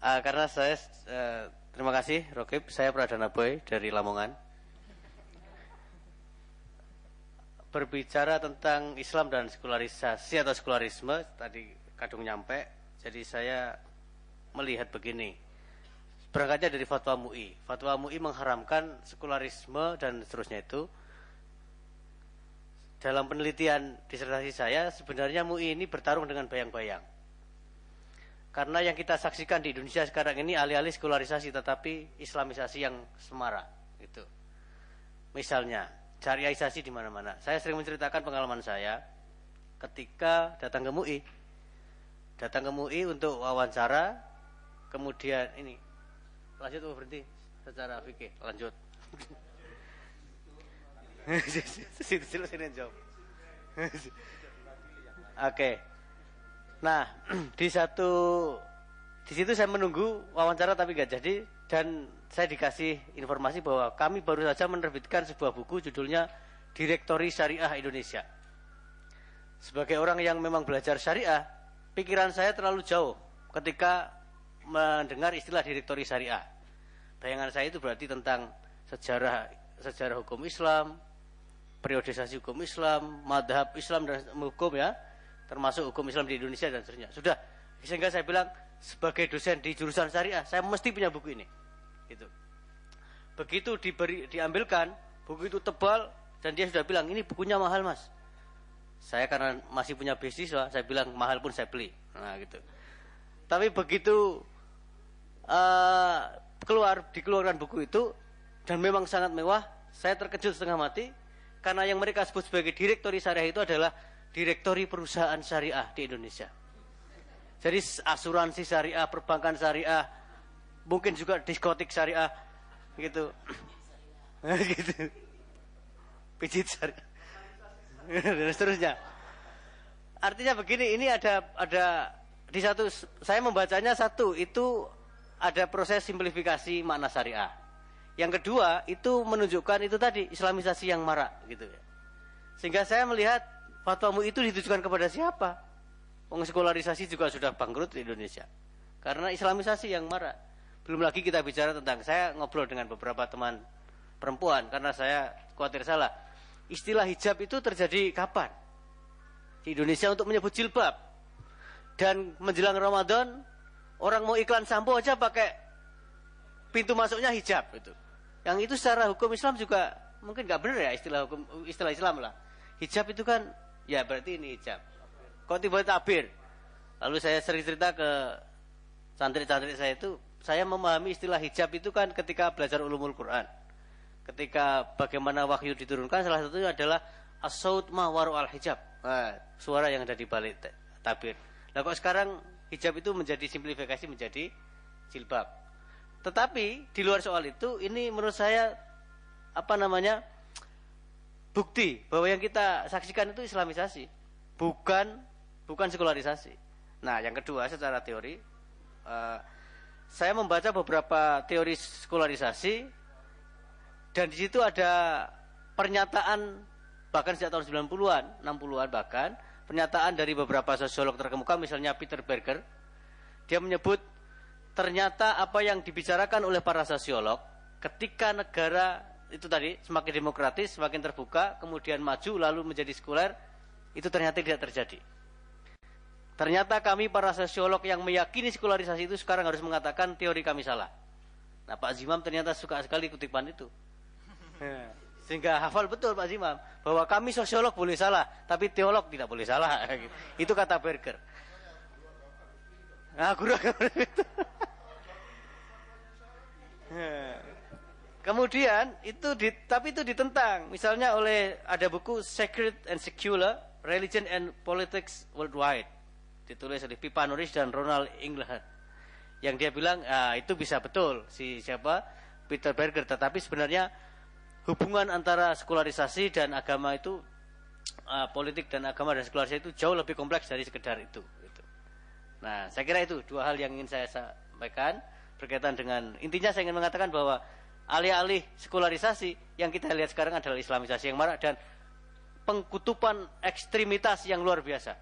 Karena saya terima kasih Rokib, saya Pradana Boy dari Lamongan. Berbicara tentang Islam dan sekularisasi atau sekularisme tadi kadung nyampe. Jadi saya melihat begini. Berangkatnya dari fatwa MUI. Fatwa MUI mengharamkan sekularisme dan seterusnya itu. Dalam penelitian disertasi saya, sebenarnya MUI ini bertarung dengan bayang-bayang. Karena yang kita saksikan di Indonesia sekarang ini alih-alih sekularisasi tetapi islamisasi yang semarak gitu. Misalnya syariahisasi di mana-mana. Saya sering menceritakan pengalaman saya ketika datang ke MUI. Datang ke MUI untuk wawancara, kemudian ini lanjut atau berhenti secara fikih, lanjut. Sini jawab. Oke. Nah, di situ saya menunggu wawancara tapi nggak jadi, dan saya dikasih informasi bahwa kami baru saja menerbitkan sebuah buku judulnya Direktori Syariah Indonesia. Sebagai orang yang memang belajar syariah, pikiran saya terlalu jauh ketika mendengar istilah Direktori Syariah. Bayangan saya itu berarti tentang sejarah hukum Islam, periodisasi hukum Islam, madhab Islam dan hukum ya, termasuk hukum Islam di Indonesia dan seterusnya. Sudah, sehingga saya bilang sebagai dosen di jurusan syariah, saya mesti punya buku ini. Gitu. Begitu diambilkan, buku itu tebal dan dia sudah bilang ini bukunya mahal mas. Saya karena masih punya beasiswa, saya bilang mahal pun saya beli. Nah gitu. Tapi begitu dikeluarkan buku itu dan memang sangat mewah, saya terkejut setengah mati karena yang mereka sebut sebagai direktori syariah itu adalah direktori perusahaan syariah di Indonesia. Jadi asuransi syariah, perbankan syariah, mungkin juga diskotik syariah, gitu, gitu, pijit syariah, dan seterusnya. Artinya begini, ini ada di satu, saya membacanya satu itu ada proses simplifikasi makna syariah. Yang kedua itu menunjukkan itu tadi islamisasi yang marak, gitu ya. Sehingga saya melihat fatwamu itu ditujukan kepada siapa? Sekularisasi juga sudah bangkrut di Indonesia karena islamisasi yang marak. Belum lagi kita bicara tentang, saya ngobrol dengan beberapa teman perempuan karena saya khawatir salah. Istilah hijab itu terjadi kapan? Di Indonesia untuk menyebut jilbab. Dan menjelang Ramadan orang mau iklan sampo aja pakai pintu masuknya hijab itu. Yang itu secara hukum Islam juga mungkin nggak benar ya, istilah Islam lah. Hijab itu kan ya berarti ini hijab. Kok tiba-tiba tabir? Lalu saya sering cerita ke santri-santri saya itu, saya memahami istilah hijab itu kan ketika belajar ulumul Quran. Ketika bagaimana wahyu diturunkan, salah satunya adalah as-saut ma waru al-hijab. Nah, suara yang ada di balik tabir. Nah kok sekarang hijab itu menjadi simplifikasi menjadi jilbab. Tetapi di luar soal itu, ini menurut saya bukti bahwa yang kita saksikan itu islamisasi, bukan sekularisasi. Nah, yang kedua secara teori, saya membaca beberapa teori sekularisasi dan di situ ada pernyataan bahkan sejak tahun 90-an, 60-an bahkan, pernyataan dari beberapa sosiolog terkemuka, misalnya Peter Berger. Dia menyebut ternyata apa yang dibicarakan oleh para sosiolog ketika negara itu tadi semakin demokratis, semakin terbuka, kemudian maju lalu menjadi sekuler, itu ternyata tidak terjadi. Ternyata kami para sosiolog yang meyakini sekularisasi itu sekarang harus mengatakan teori kami salah. Nah Pak Zimam ternyata suka sekali kutipan itu. Sehingga hafal betul Pak Zimam bahwa kami sosiolog boleh salah, tapi teolog tidak boleh salah. Itu kata Berger. Nah, guru itu. Kemudian tapi itu ditentang. Misalnya ada buku Sacred and Secular, Religion and Politics Worldwide, ditulis oleh Pippa Norris dan Ronald Inglehart. Yang dia bilang, itu bisa betul Peter Berger, tetapi sebenarnya hubungan antara sekularisasi dan agama itu, politik dan agama dan sekularisasi itu jauh lebih kompleks dari sekedar itu. Nah, saya kira itu dua hal yang ingin saya sampaikan berkaitan dengan, intinya saya ingin mengatakan bahwa alih-alih sekularisasi yang kita lihat sekarang adalah islamisasi yang marak dan pengkutupan ekstremitas yang luar biasa.